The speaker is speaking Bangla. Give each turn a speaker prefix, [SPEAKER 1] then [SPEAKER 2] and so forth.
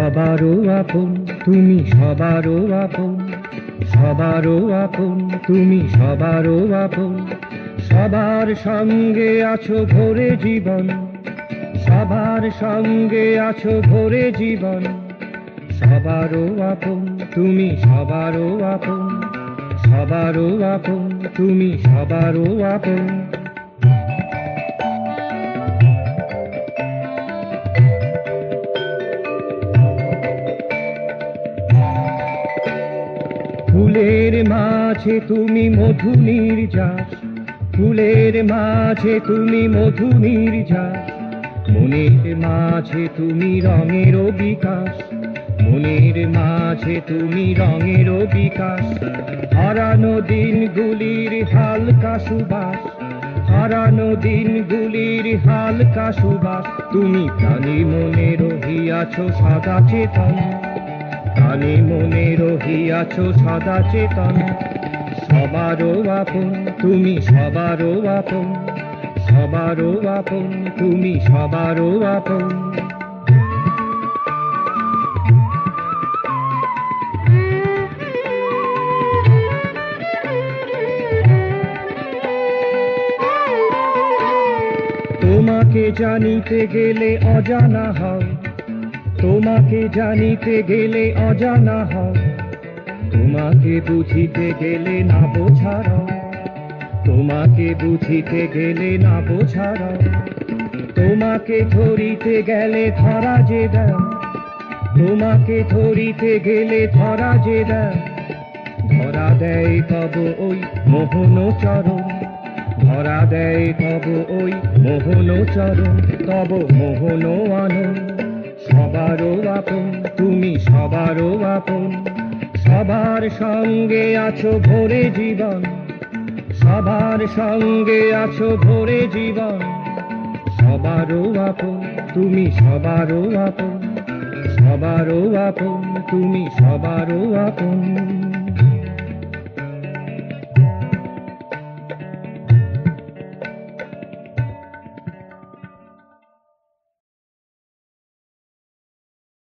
[SPEAKER 1] সবারও আপন তুমি, সবারও আপন, সবারও আপন তুমি, সবারও আপন। সবার সঙ্গে আছো ভরে জীবন, সবার সঙ্গে আছো ভরে জীবন। সবারও আপন তুমি, সবারও আপন, সবারও আপন তুমি, সবারও আপন। ফুলের মাঝে তুমি মধু নির্যাস, ফুলের মাঝে তুমি মধু নির্যাস। মনের মাঝে তুমি রঙের বিকাশ, মনের মাঝে তুমি রঙের বিকাশ। হারানো দিনগুলির হালকা সুবাস, হারানো দিনগুলির হালকা সুবাস। তুমি প্রাণী মনে রহিয়াছ সদা চেতন, প্রাণী মনে রহিয়াছ সদা চেতন। সবারও আপন তুমি, সবারও আপন, সবারও আপন তুমি, সবারও আপন। তোমাকে জানিতে গেলে অজানা হও, তোমাকে জানিতে গেলে অজানা হও। তোমাকে বুঝিতে গেলে না বোঝারও, তোমাকে বুঝিতে গেলে না বোঝারও। তোমাকে ধরিতে গেলে ধরা যে দাও, তোমাকে ধরিতে গেলে ধরা যে দাও। ধরা দেয় তব ওই মোহন চরণ, ধরা দেয় তব ওই মোহন চরণ, তব মোহন আনন্দ। সবারও আপন তুমি, সবারও আপন, সবার সঙ্গে আছো ভরে জীবন, সবার সঙ্গে আছো ভরে জীবন। সবারও আপন তুমি, সবারও আপন, সবারও আপন তুমি, সবারও আপন।